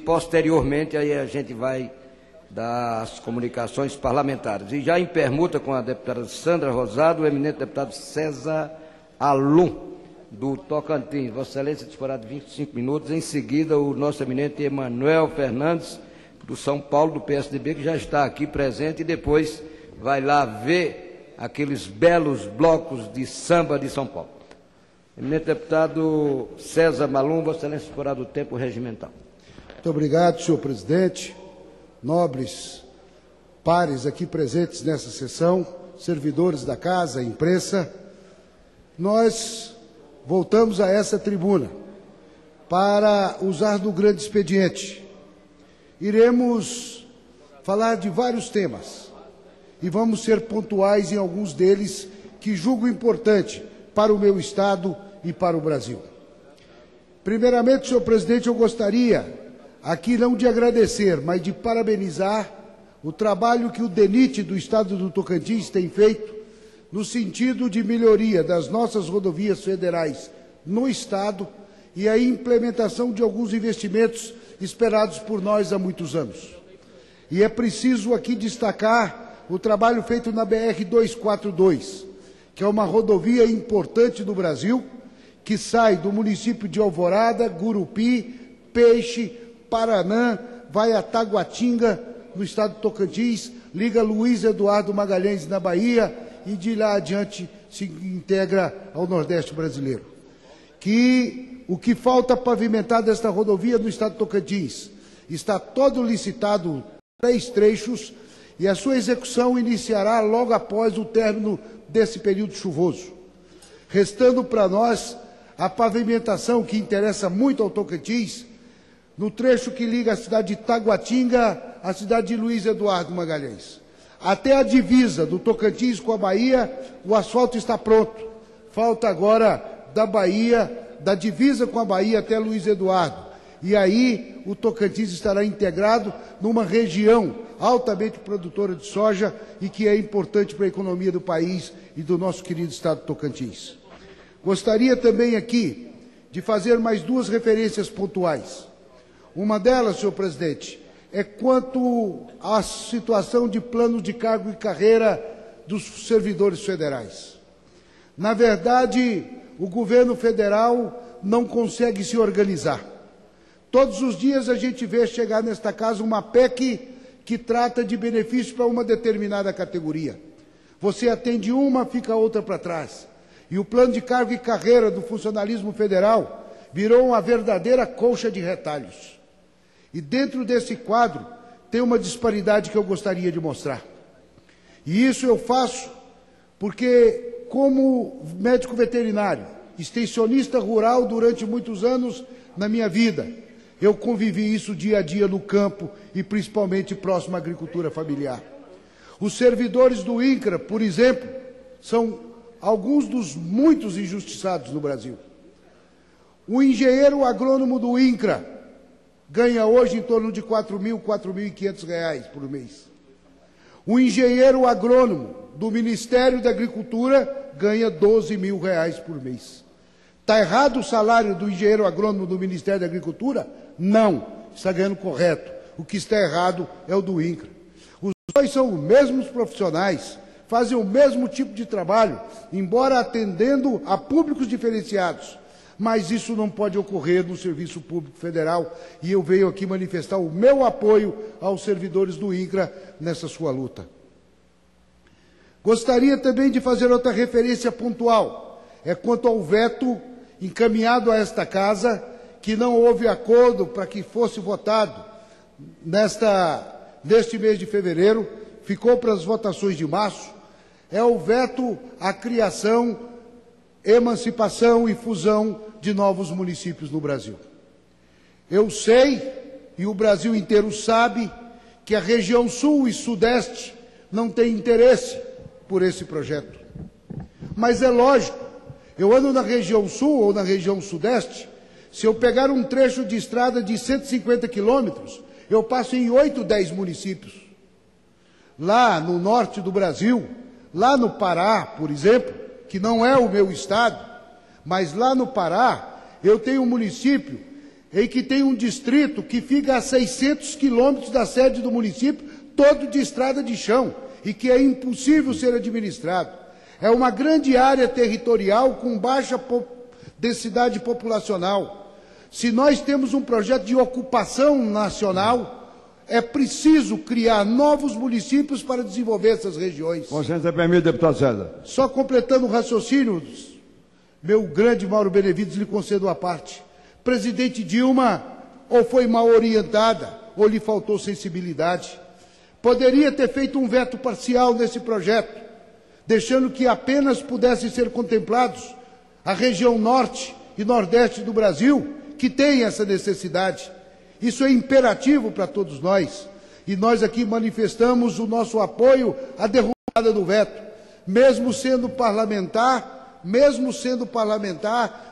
Posteriormente, aí a gente vai dar as comunicações parlamentares. E já em permuta com a deputada Sandra Rosado, o eminente deputado César Alum, do Tocantins. Vossa Excelência disporá de 25 minutos. Em seguida, o nosso eminente Emanuel Fernandes, do São Paulo, do PSDB, que já está aqui presente, e depois vai lá ver aqueles belos blocos de samba de São Paulo. Eminente deputado César Alum, Vossa Excelência disporá do tempo regimental. Muito obrigado, senhor presidente, nobres pares aqui presentes nessa sessão, servidores da casa, imprensa. Nós voltamos a essa tribuna para usar do grande expediente. Iremos falar de vários temas e vamos ser pontuais em alguns deles que julgo importante para o meu Estado e para o Brasil. Primeiramente, senhor presidente, eu gostaria aqui não de agradecer, mas de parabenizar o trabalho que o DENIT do Estado do Tocantins tem feito no sentido de melhoria das nossas rodovias federais no Estado e a implementação de alguns investimentos esperados por nós há muitos anos. E é preciso aqui destacar o trabalho feito na BR-242, que é uma rodovia importante no Brasil, que sai do município de Alvorada, Gurupi, Peixe, Paranã, vai a Taguatinga, no estado do Tocantins, liga Luiz Eduardo Magalhães, na Bahia, e de lá adiante se integra ao Nordeste brasileiro. O que falta pavimentar desta rodovia no estado do Tocantins está todo licitado, 3 trechos, e a sua execução iniciará logo após o término desse período chuvoso. Restando para nós a pavimentação que interessa muito ao Tocantins, no trecho que liga a cidade de Taguatinga à cidade de Luiz Eduardo Magalhães. Até a divisa do Tocantins com a Bahia, o asfalto está pronto. Falta agora da Bahia, da divisa com a Bahia até Luiz Eduardo. E aí o Tocantins estará integrado numa região altamente produtora de soja e que é importante para a economia do país e do nosso querido estado do Tocantins. Gostaria também aqui de fazer mais 2 referências pontuais. Uma delas, senhor presidente, é quanto à situação de plano de cargo e carreira dos servidores federais. Na verdade, o governo federal não consegue se organizar. Todos os dias a gente vê chegar nesta casa uma PEC que trata de benefício para uma determinada categoria. Você atende uma, fica outra para trás. E o plano de cargo e carreira do funcionalismo federal virou uma verdadeira colcha de retalhos. E dentro desse quadro tem uma disparidade que eu gostaria de mostrar. E isso eu faço porque, como médico veterinário, extensionista rural durante muitos anos na minha vida, eu convivi isso dia a dia no campo e principalmente próximo à agricultura familiar. Os servidores do INCRA, por exemplo, são alguns dos muitos injustiçados no Brasil. O engenheiro agrônomo do INCRA ganha hoje em torno de R$ 4.500 por mês. O engenheiro agrônomo do Ministério da Agricultura ganha R$ 12.000 por mês. Está errado o salário do engenheiro agrônomo do Ministério da Agricultura? Não, está ganhando correto. O que está errado é o do INCRA. Os dois são os mesmos profissionais, fazem o mesmo tipo de trabalho, embora atendendo a públicos diferenciados. Mas isso não pode ocorrer no Serviço Público Federal e eu venho aqui manifestar o meu apoio aos servidores do INCRA nessa sua luta. Gostaria também de fazer outra referência pontual, quanto ao veto encaminhado a esta Casa, que não houve acordo para que fosse votado neste mês de fevereiro, ficou para as votações de março, é o veto à criação, emancipação e fusão de novos municípios no Brasil. Eu sei, e o Brasil inteiro sabe, que a região sul e sudeste não tem interesse por esse projeto. Mas é lógico, eu ando na região sul ou na região sudeste, se eu pegar um trecho de estrada de 150 quilômetros, eu passo em 8, 10 municípios. Lá no norte do Brasil, lá no Pará, por exemplo, que não é o meu estado, mas lá no Pará, eu tenho um município em que tem um distrito que fica a 600 quilômetros da sede do município, todo de estrada de chão, e que é impossível ser administrado. É uma grande área territorial com baixa densidade populacional. Se nós temos um projeto de ocupação nacional, é preciso criar novos municípios para desenvolver essas regiões. Com licença, permite, deputado César. Só completando o raciocínio, meu grande Mauro Benevides, lhe concedo a parte. Presidente Dilma ou foi mal orientada ou lhe faltou sensibilidade. Poderia ter feito um veto parcial nesse projeto, deixando que apenas pudessem ser contemplados a região norte e nordeste do Brasil, que tem essa necessidade. Isso é imperativo para todos nós. E nós aqui manifestamos o nosso apoio à derrubada do veto, mesmo sendo parlamentar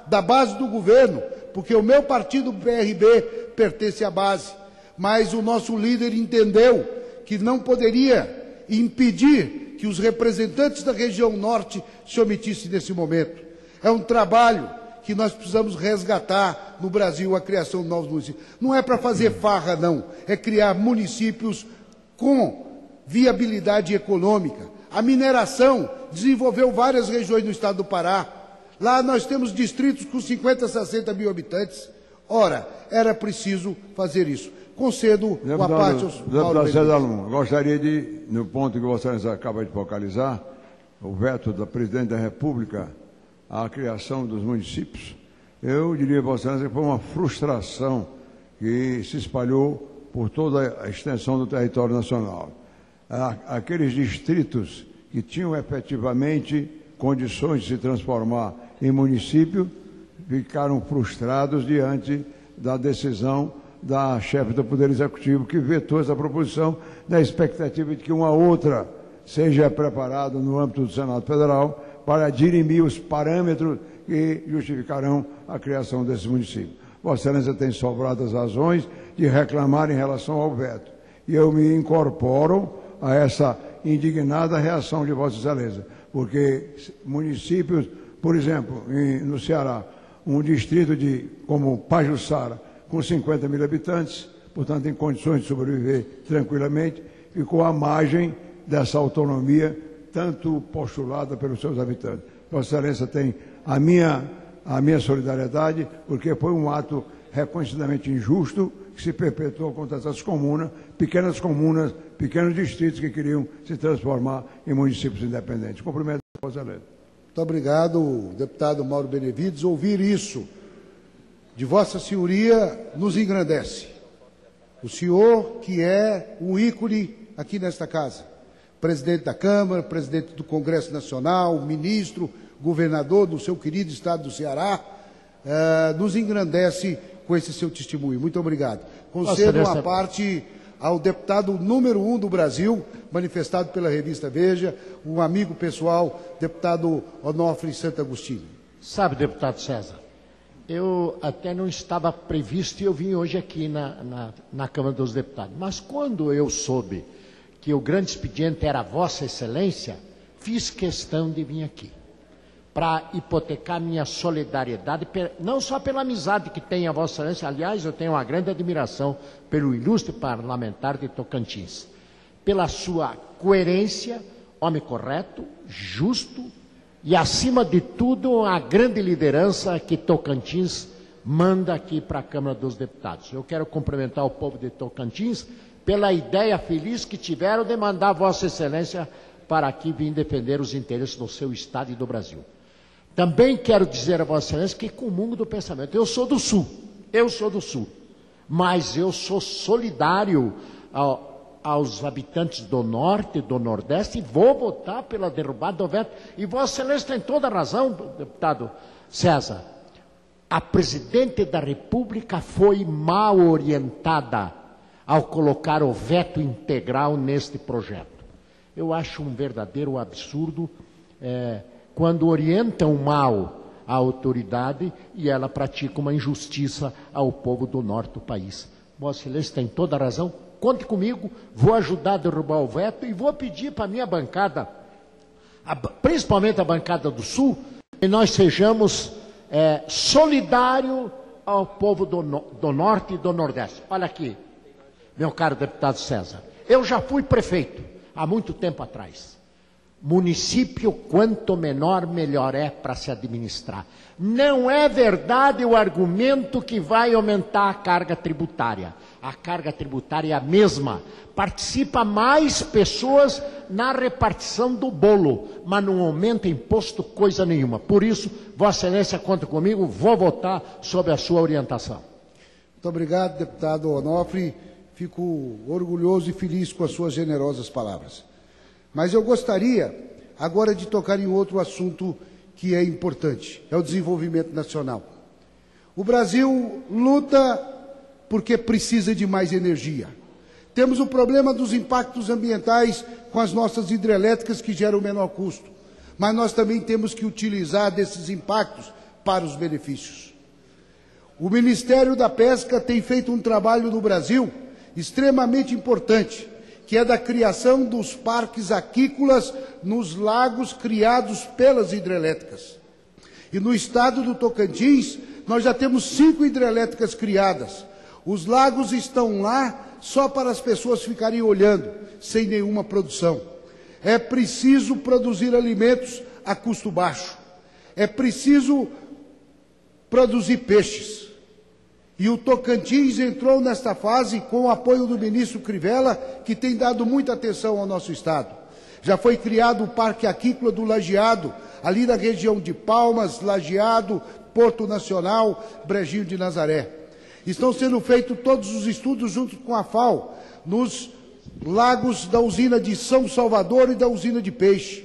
da base do governo, porque o meu partido, o PRB, pertence à base. Mas o nosso líder entendeu que não poderia impedir que os representantes da região norte se omitissem nesse momento. É um trabalho que nós precisamos resgatar no Brasil, a criação de novos municípios. Não é para fazer farra, não. É criar municípios com viabilidade econômica. A mineração desenvolveu várias regiões no estado do Pará. Lá nós temos distritos com 50, 60 mil habitantes. Ora, era preciso fazer isso. Concedo uma parte aos Deputado César Lum, gostaria de, no ponto que você acaba de focalizar, o veto da Presidente da República à criação dos municípios, eu diria a Vossa Excelência que foi uma frustração que se espalhou por toda a extensão do território nacional. Aqueles distritos que tinham efetivamente condições de se transformar em município ficaram frustrados diante da decisão da chefe do Poder Executivo, que vetou essa proposição na expectativa de que uma outra seja preparada no âmbito do Senado Federal para dirimir os parâmetros que justificarão a criação desse município. Vossa Excelência tem sobrado as razões de reclamar em relação ao veto. E eu me incorporo a essa indignada reação de Vossa Excelência, porque municípios, por exemplo, no Ceará, um distrito como Pajuçara, com 50 mil habitantes, portanto, em condições de sobreviver tranquilamente, e com a margem dessa autonomia tanto postulada pelos seus habitantes. Vossa Excelência tem a minha solidariedade, porque foi um ato reconhecidamente injusto que se perpetuou contra essas pequenos distritos que queriam se transformar em municípios independentes. Cumprimento, Vossa Excelência. Muito obrigado, deputado Mauro Benevides. Ouvir isso de Vossa Senhoria nos engrandece. O senhor, que é um ícone aqui nesta casa, presidente da Câmara, presidente do Congresso Nacional, ministro, governador do seu querido estado do Ceará, nos engrandece com esse seu testemunho. Muito obrigado. Concedo uma parte ao deputado número 1 do Brasil, manifestado pela revista Veja, um amigo pessoal, deputado Onofre Santo Agostinho. Sabe, deputado César, eu até não estava previsto e eu vim hoje aqui na Câmara dos Deputados. Mas quando eu soube que o grande expediente era Vossa Excelência, fiz questão de vir aqui para hipotecar minha solidariedade, não só pela amizade que tem a Vossa Excelência, aliás, eu tenho uma grande admiração pelo ilustre parlamentar de Tocantins, pela sua coerência, homem correto, justo e, acima de tudo, a grande liderança que Tocantins manda aqui para a Câmara dos Deputados. Eu quero cumprimentar o povo de Tocantins pela ideia feliz que tiveram de mandar Vossa Excelência para aqui vir defender os interesses do seu Estado e do Brasil. Também quero dizer a Vossa Excelência que comungo do pensamento. Eu sou do Sul, mas eu sou solidário aos habitantes do Norte e do Nordeste e vou votar pela derrubada do veto. E Vossa Excelência tem toda a razão, deputado César. A Presidente da República foi mal orientada ao colocar o veto integral neste projeto. Eu acho um verdadeiro absurdo quando orientam mal a autoridade e ela pratica uma injustiça ao povo do norte do país. Vossa Excelência tem toda a razão, conte comigo, vou ajudar a derrubar o veto e vou pedir para a minha bancada, principalmente a bancada do Sul, que nós sejamos solidários ao povo do Norte e do Nordeste. Olha aqui, meu caro deputado César, eu já fui prefeito há muito tempo atrás. Município, quanto menor, melhor é para se administrar. Não é verdade o argumento que vai aumentar a carga tributária. A carga tributária é a mesma. Participa mais pessoas na repartição do bolo, mas não aumenta imposto coisa nenhuma. Por isso, Vossa Excelência conta comigo, vou votar sob a sua orientação. Muito obrigado, deputado Onofre. Fico orgulhoso e feliz com as suas generosas palavras. Mas eu gostaria agora de tocar em outro assunto que é importante, é o desenvolvimento nacional. O Brasil luta porque precisa de mais energia. Temos o problema dos impactos ambientais com as nossas hidrelétricas que geram menor custo, mas nós também temos que utilizar desses impactos para os benefícios. O Ministério da Pesca tem feito um trabalho no Brasil extremamente importante, que é da criação dos parques aquícolas nos lagos criados pelas hidrelétricas. E no estado do Tocantins, nós já temos 5 hidrelétricas criadas. Os lagos estão lá só para as pessoas ficarem olhando, sem nenhuma produção. É preciso produzir alimentos a custo baixo. É preciso produzir peixes. E o Tocantins entrou nesta fase com o apoio do ministro Crivella, que tem dado muita atenção ao nosso estado. Já foi criado o Parque Aquícola do Lajeado, ali na região de Palmas, Lajeado, Porto Nacional, Brejinho de Nazaré. Estão sendo feitos todos os estudos junto com a FAO, nos lagos da usina de São Salvador e da usina de Peixe.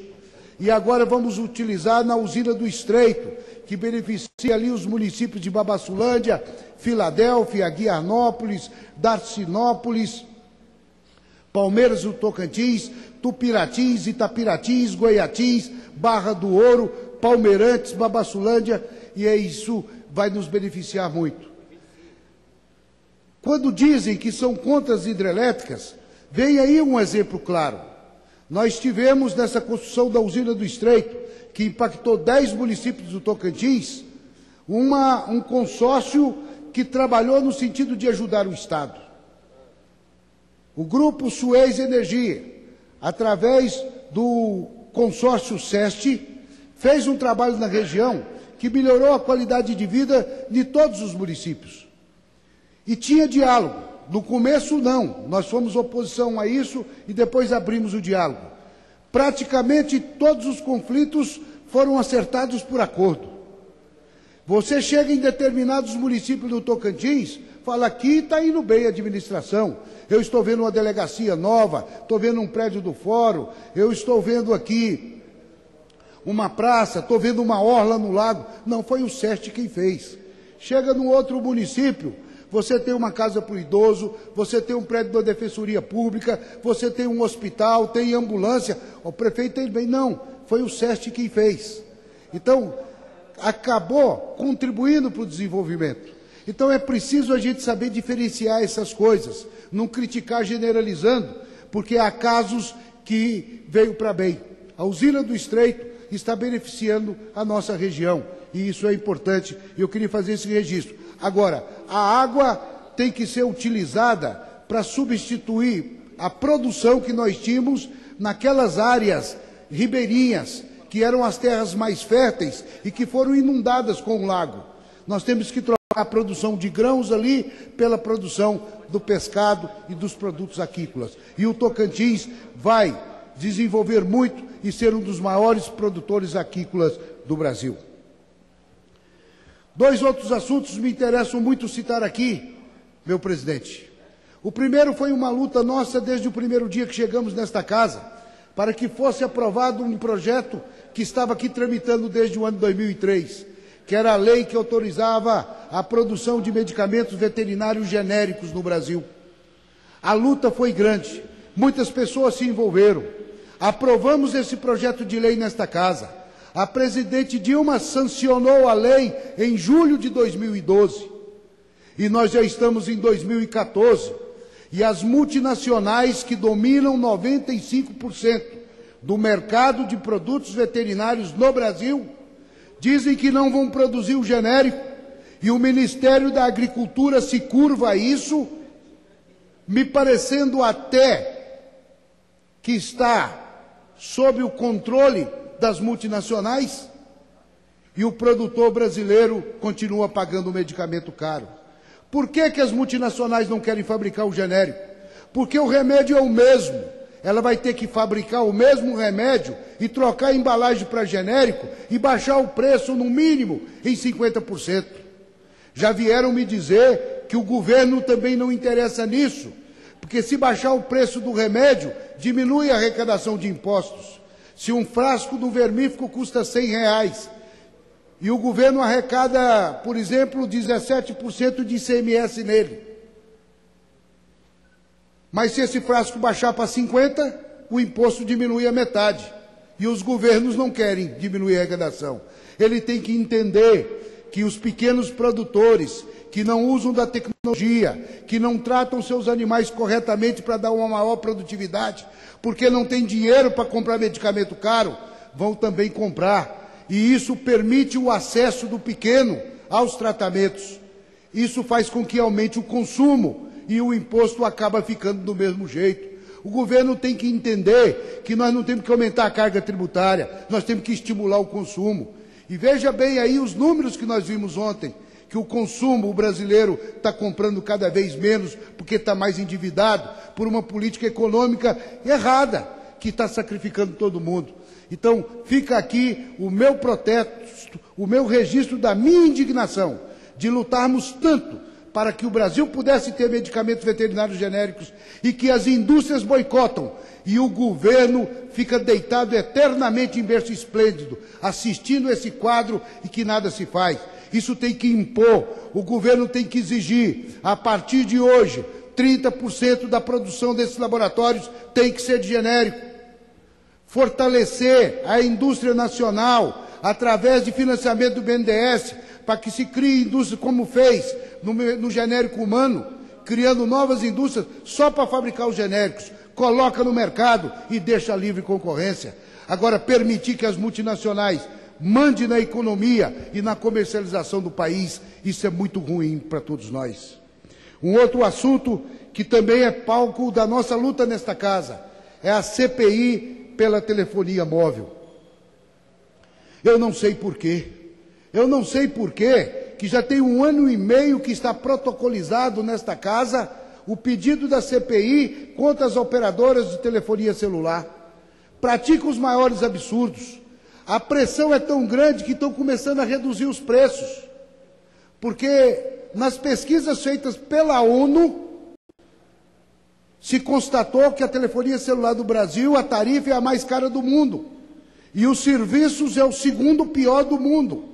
E agora vamos utilizar na usina do Estreito, que beneficia ali os municípios de Babassulândia, Filadélfia, Guianópolis, Darcinópolis, Palmeiras do Tocantins, Tupiratins, Itapiratins, Goiatins, Barra do Ouro, Palmeirantes, Babassulândia, e isso vai nos beneficiar muito. Quando dizem que são contra as hidrelétricas, vem aí um exemplo claro. Nós tivemos nessa construção da usina do Estreito, que impactou 10 municípios do Tocantins, um consórcio que trabalhou no sentido de ajudar o Estado. O grupo Suez Energia, através do consórcio SEST, fez um trabalho na região que melhorou a qualidade de vida de todos os municípios. E tinha diálogo. No começo, não. Nós fomos oposição a isso e depois abrimos o diálogo. Praticamente todos os conflitos foram acertados por acordo. Você chega em determinados municípios do Tocantins, fala, aqui está indo bem a administração. Eu estou vendo uma delegacia nova, estou vendo um prédio do fórum, eu estou vendo aqui uma praça, estou vendo uma orla no lago. Não foi o SEST quem fez. Chega num outro município, você tem uma casa para o idoso, você tem um prédio da Defensoria Pública, você tem um hospital, tem ambulância. O prefeito tem bem, não, foi o SEST quem fez. Então, acabou contribuindo para o desenvolvimento. Então, é preciso a gente saber diferenciar essas coisas, não criticar generalizando, porque há casos que veio para bem. A usina do Estreito está beneficiando a nossa região, e isso é importante, e eu queria fazer esse registro. Agora, a água tem que ser utilizada para substituir a produção que nós tínhamos naquelas áreas ribeirinhas, que eram as terras mais férteis e que foram inundadas com o lago. Nós temos que trocar a produção de grãos ali pela produção do pescado e dos produtos aquícolas. E o Tocantins vai desenvolver muito e ser um dos maiores produtores aquícolas do Brasil. 2 outros assuntos me interessam muito citar aqui, meu presidente. O primeiro foi uma luta nossa desde o primeiro dia que chegamos nesta casa, para que fosse aprovado um projeto que estava aqui tramitando desde o ano 2003, que era a lei que autorizava a produção de medicamentos veterinários genéricos no Brasil. A luta foi grande, muitas pessoas se envolveram. Aprovamos esse projeto de lei nesta casa. A presidente Dilma sancionou a lei em julho de 2012. E nós já estamos em 2014. E as multinacionais que dominam 95% do mercado de produtos veterinários no Brasil dizem que não vão produzir o genérico E o Ministério da Agricultura se curva a isso, me parecendo até que está sob o controle das multinacionais, e o produtor brasileiro continua pagando o medicamento caro. Por que as multinacionais não querem fabricar o genérico? Porque o remédio é o mesmo. Ela vai ter que fabricar o mesmo remédio e trocar a embalagem para genérico e baixar o preço, no mínimo, em 50%. Já vieram me dizer que o governo também não interessa nisso, porque se baixar o preço do remédio, diminui a arrecadação de impostos. Se um frasco do vermífugo custa R$100 e o governo arrecada, por exemplo, 17% de ICMS nele, mas se esse frasco baixar para 50, o imposto diminui a metade. E os governos não querem diminuir a arrecadação. Ele tem que entender que os pequenos produtores, que não usam da tecnologia, que não tratam seus animais corretamente para dar uma maior produtividade, porque não tem dinheiro para comprar medicamento caro, vão também comprar. E isso permite o acesso do pequeno aos tratamentos. Isso faz com que aumente o consumo e o imposto acaba ficando do mesmo jeito. O governo tem que entender que nós não temos que aumentar a carga tributária, nós temos que estimular o consumo. E veja bem aí os números que nós vimos ontem, que o consumo, o brasileiro está comprando cada vez menos porque está mais endividado por uma política econômica errada, que está sacrificando todo mundo. Então, fica aqui o meu protesto, o meu registro da minha indignação de lutarmos tanto para que o Brasil pudesse ter medicamentos veterinários genéricos e que as indústrias boicotam e o governo fica deitado eternamente em berço esplêndido, assistindo esse quadro e que nada se faz. Isso tem que impor, o governo tem que exigir, a partir de hoje, 30% da produção desses laboratórios tem que ser de genérico. Fortalecer a indústria nacional através de financiamento do BNDES, para que se crie indústria como fez no genérico humano, criando novas indústrias só para fabricar os genéricos, coloca no mercado e deixa livre concorrência. Agora, permitir que as multinacionais mandem na economia e na comercialização do país, isso é muito ruim para todos nós. Um outro assunto que também é palco da nossa luta nesta casa é a CPI pela telefonia móvel. Eu não sei porquê. Eu não sei porquê que já tem 1 ano e meio que está protocolizado nesta casa o pedido da CPI contra as operadoras de telefonia celular. Pratica os maiores absurdos. A pressão é tão grande que estão começando a reduzir os preços. Porque nas pesquisas feitas pela ONU, se constatou que a telefonia celular do Brasil, a tarifa é a mais cara do mundo. E os serviços é o 2º pior do mundo.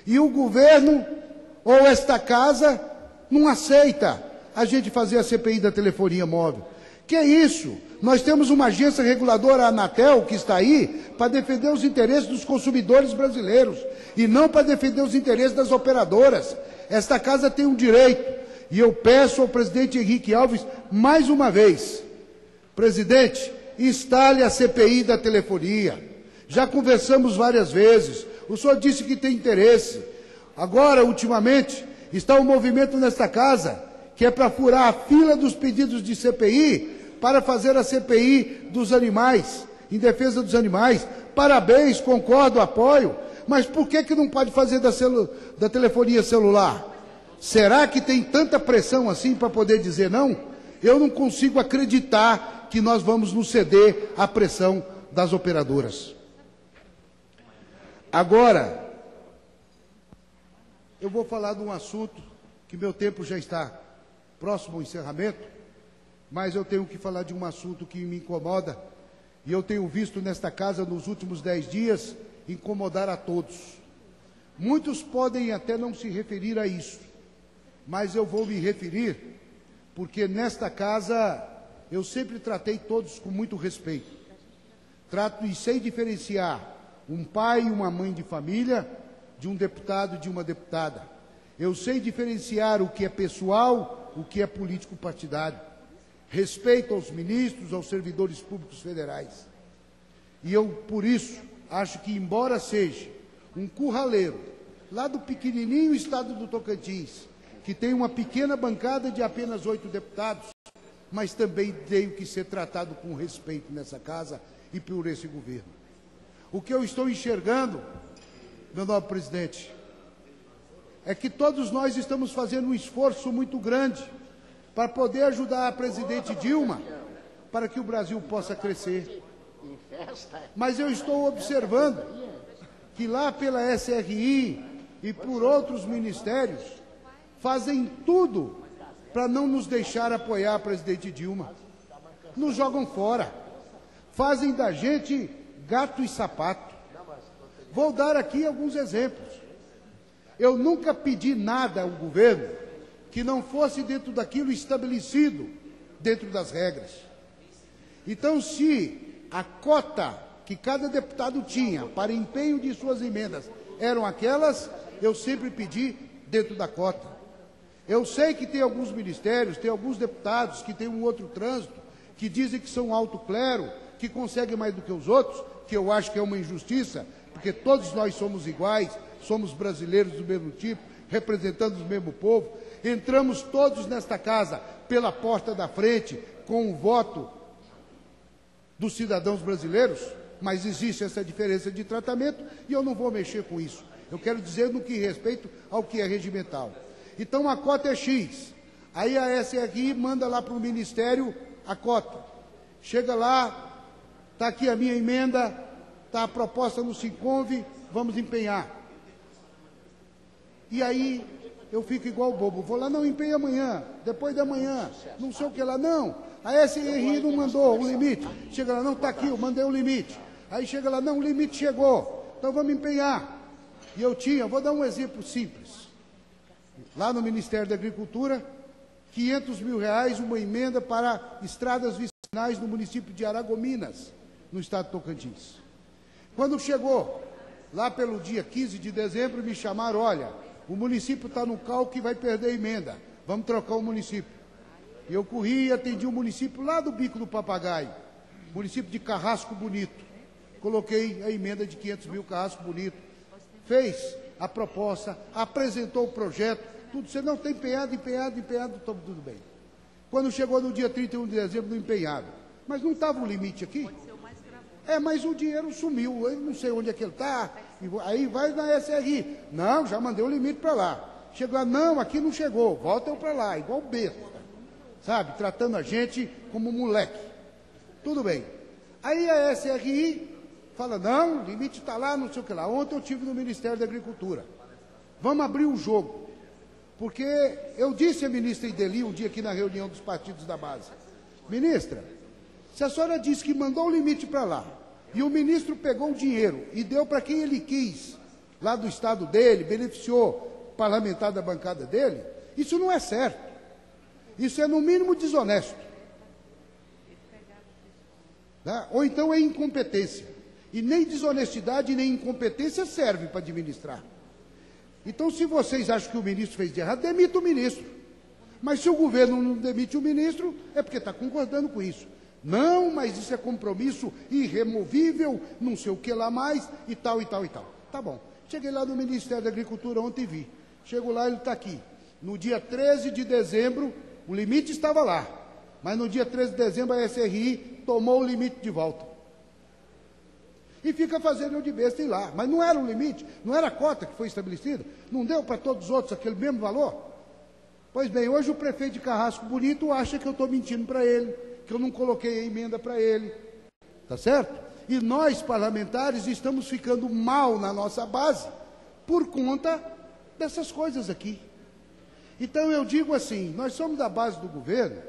E o governo, ou esta casa, não aceita a gente fazer a CPI da telefonia móvel. Que é isso? Nós temos uma agência reguladora, a Anatel, que está aí, para defender os interesses dos consumidores brasileiros, e não para defender os interesses das operadoras. Esta casa tem um direito, e eu peço ao presidente Henrique Alves, mais uma vez, presidente, instale a CPI da telefonia. Já conversamos várias vezes, o senhor disse que tem interesse. Agora, ultimamente, está um movimento nesta casa que é para furar a fila dos pedidos de CPI para fazer a CPI dos animais, em defesa dos animais. Parabéns, concordo, apoio, mas por que não pode fazer da telefonia celular? Será que tem tanta pressão assim para poder dizer não? Eu não consigo acreditar que nós vamos nos ceder à pressão das operadoras. Agora, eu vou falar de um assunto que meu tempo já está próximo ao encerramento, mas eu tenho que falar de um assunto que me incomoda, e eu tenho visto nesta casa nos últimos 10 dias incomodar a todos. Muitos podem até não se referir a isso, mas eu vou me referir, porque nesta casa eu sempre tratei todos com muito respeito. Trato e sei diferenciar um pai e uma mãe de família de um deputado e de uma deputada. Eu sei diferenciar o que é pessoal, o que é político partidário. Respeito aos ministros, aos servidores públicos federais. E eu, por isso, acho que, embora seja um curraleiro lá do pequenininho estado do Tocantins, que tem uma pequena bancada de apenas 8 deputados, mas também tenho que ser tratado com respeito nessa casa e por esse governo. O que eu estou enxergando, meu nobre presidente, é que todos nós estamos fazendo um esforço muito grande para poder ajudar a presidente Dilma para que o Brasil possa crescer. Mas eu estou observando que lá pela SRI e por outros ministérios fazem tudo para não nos deixar apoiar a presidente Dilma. Nos jogam fora. Fazem da gente gato e sapato. Vou dar aqui alguns exemplos. Eu nunca pedi nada ao governo que não fosse dentro daquilo estabelecido, dentro das regras. Então, se a cota que cada deputado tinha para empenho de suas emendas eram aquelas, eu sempre pedi dentro da cota. Eu sei que tem alguns ministérios, tem alguns deputados que têm um outro trânsito, que dizem que são alto clero, que conseguem mais do que os outros, que eu acho que é uma injustiça, porque todos nós somos iguais, somos brasileiros do mesmo tipo, representando o mesmo povo. Entramos todos nesta casa pela porta da frente, com o voto dos cidadãos brasileiros, mas existe essa diferença de tratamento e eu não vou mexer com isso. Eu quero dizer no que respeito ao que é regimental. Então a cota é X, aí a SRI manda lá para o Ministério a cota. Chega lá, está aqui a minha emenda, está a proposta no Sinconve, vamos empenhar. E aí eu fico igual bobo, vou lá, não, empenha amanhã, depois da manhã, não sei o que lá, não. A SRI não mandou o limite. Chega lá, não, está aqui, eu mandei o limite. Aí chega lá, não, o limite chegou, então vamos empenhar. E eu vou dar um exemplo simples. Lá no Ministério da Agricultura, R$500 mil, uma emenda para estradas vicinais no município de Aragominas, no estado de Tocantins. Quando chegou, lá pelo dia 15 de dezembro, me chamaram, olha, o município está no calco e vai perder a emenda, vamos trocar o município. E eu corri e atendi o município lá do Bico do Papagaio, município de Carrasco Bonito. Coloquei a emenda de R$500 mil, Carrasco Bonito. Fez a proposta, apresentou o projeto, tudo. Você não tem empenhado, tudo bem. Quando chegou no dia 31 de dezembro, no empenhado. Mas não estava o limite aqui? Mas o dinheiro sumiu, eu não sei onde é que ele está. Aí vai na SRI. Não, já mandei o limite para lá. Chegou lá, não, aqui não chegou, volta eu para lá, igual besta. Sabe, tratando a gente como moleque. Tudo bem. Aí a SRI fala, não, o limite está lá, não sei o que lá. Ontem eu estive no Ministério da Agricultura. Vamos abrir o jogo. Porque eu disse à ministra Ideli, um dia aqui na reunião dos partidos da base, ministra, se a senhora disse que mandou o limite para lá, e o ministro pegou o dinheiro e deu para quem ele quis, lá do estado dele, beneficiou o parlamentar da bancada dele, isso não é certo. Isso é, no mínimo, desonesto. Tá? Ou então é incompetência. E nem desonestidade, nem incompetência serve para administrar. Então, se vocês acham que o ministro fez de errado, demita o ministro. Mas se o governo não demite o ministro, é porque está concordando com isso. Não, mas isso é compromisso irremovível, não sei o que lá mais, e tal, e tal, e tal. Tá bom. Cheguei lá no Ministério da Agricultura ontem e vi. Chego lá, ele está aqui. No dia 13 de dezembro, o limite estava lá. Mas no dia 13 de dezembro, a SRI tomou o limite de volta. E fica fazendo eu de besta ir lá. Mas não era o limite, não era a cota que foi estabelecida. Não deu para todos os outros aquele mesmo valor? Pois bem, hoje o prefeito de Carrasco Bonito acha que eu estou mentindo para ele, que eu não coloquei a emenda para ele. Tá certo? E nós, parlamentares, estamos ficando mal na nossa base por conta dessas coisas aqui. Então eu digo assim, nós somos da base do governo,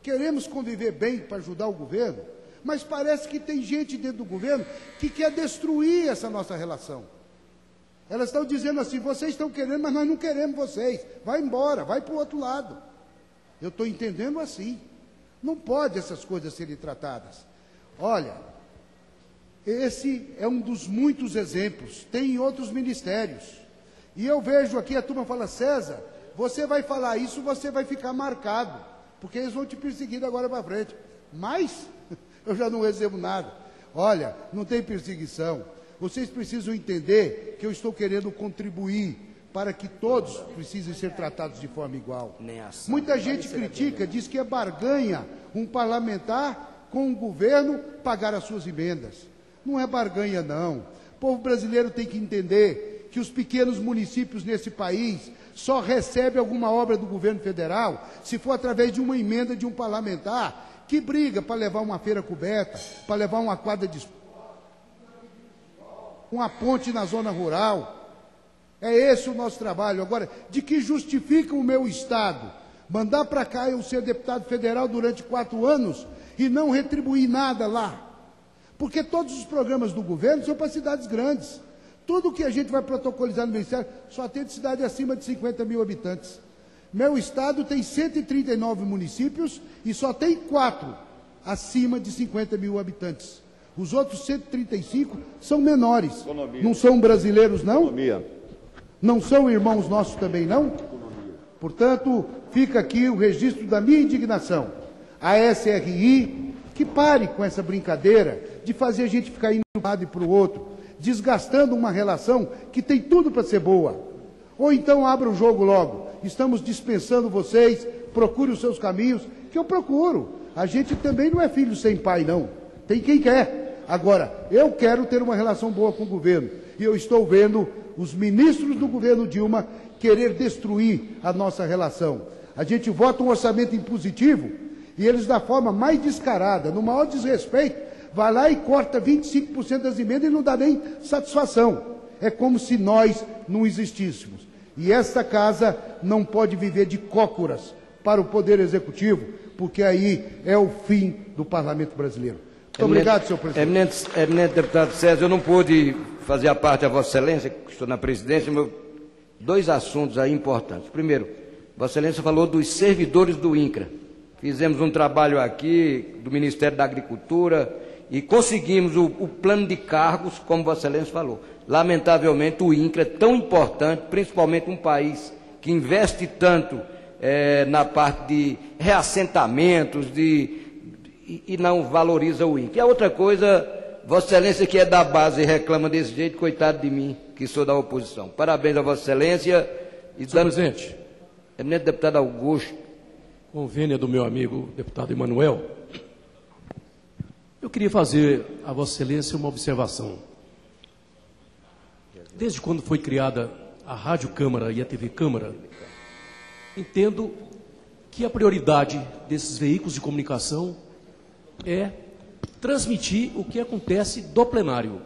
queremos conviver bem para ajudar o governo, mas parece que tem gente dentro do governo que quer destruir essa nossa relação. Elas estão dizendo assim, vocês estão querendo, mas nós não queremos vocês. Vai embora, vai para o outro lado. Eu estou entendendo assim. Não pode essas coisas serem tratadas. Olha, esse é um dos muitos exemplos. Tem em outros ministérios. E eu vejo aqui, a turma fala, César, você vai falar isso, você vai ficar marcado, porque eles vão te perseguir agora para frente. Mas eu já não recebo nada. Olha, não tem perseguição. Vocês precisam entender que eu estou querendo contribuir para que todos precisem ser tratados de forma igual. Muita gente critica, diz que é barganha um parlamentar com o governo pagar as suas emendas. Não é barganha, não. O povo brasileiro tem que entender que os pequenos municípios nesse país só recebem alguma obra do governo federal se for através de uma emenda de um parlamentar que briga para levar uma feira coberta, para levar uma quadra de esporte, uma ponte na zona rural. É esse o nosso trabalho. Agora, de que justifica o meu Estado mandar para cá eu ser deputado federal durante 4 anos e não retribuir nada lá? Porque todos os programas do governo são para cidades grandes. Tudo que a gente vai protocolizar no Ministério só atende cidade acima de 50 mil habitantes. Meu Estado tem 139 municípios e só tem 4 acima de 50 mil habitantes. Os outros 135 são menores. Economia. Não são brasileiros, não? Economia. Não são irmãos nossos também, não? Portanto, fica aqui o registro da minha indignação. A SRI, que pare com essa brincadeira de fazer a gente ficar indo de um lado e para o outro, desgastando uma relação que tem tudo para ser boa. Ou então abra o jogo logo. Estamos dispensando vocês, procure os seus caminhos, que eu procuro. A gente também não é filho sem pai, não. Tem quem quer. Agora, eu quero ter uma relação boa com o governo. E eu estou vendo os ministros do governo Dilma querer destruir a nossa relação. A gente vota um orçamento impositivo e eles, da forma mais descarada, no maior desrespeito, vai lá e corta 25% das emendas e não dá nem satisfação. É como se nós não existíssemos. E esta casa não pode viver de cócoras para o Poder Executivo, porque aí é o fim do Parlamento brasileiro. Muito obrigado, senhor presidente. Eminente deputado César, eu não pude fazer a parte da Vossa Excelência, que estou na presidência, mas 2 assuntos aí importantes. Primeiro, Vossa Excelência falou dos servidores do INCRA. Fizemos um trabalho aqui do Ministério da Agricultura e conseguimos o plano de cargos, como Vossa Excelência falou. Lamentavelmente, o INCRA é tão importante, principalmente um país que investe tanto na parte de reassentamentos e não valoriza o INCRA. E a outra coisa, Vossa Excelência que é da base e reclama desse jeito, coitado de mim, que sou da oposição. Parabéns a Vossa Excelência. Senhor presidente. Eminente deputado Augusto. Convênia do meu amigo deputado Emanuel. Eu queria fazer a Vossa Excelência uma observação. Desde quando foi criada a Rádio Câmara e a TV Câmara, entendo que a prioridade desses veículos de comunicação é transmitir o que acontece do plenário.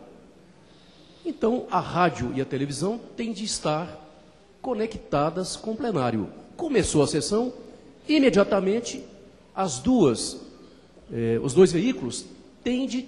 Então, a rádio e a televisão têm de estar conectadas com o plenário. Começou a sessão, imediatamente os dois veículos têm de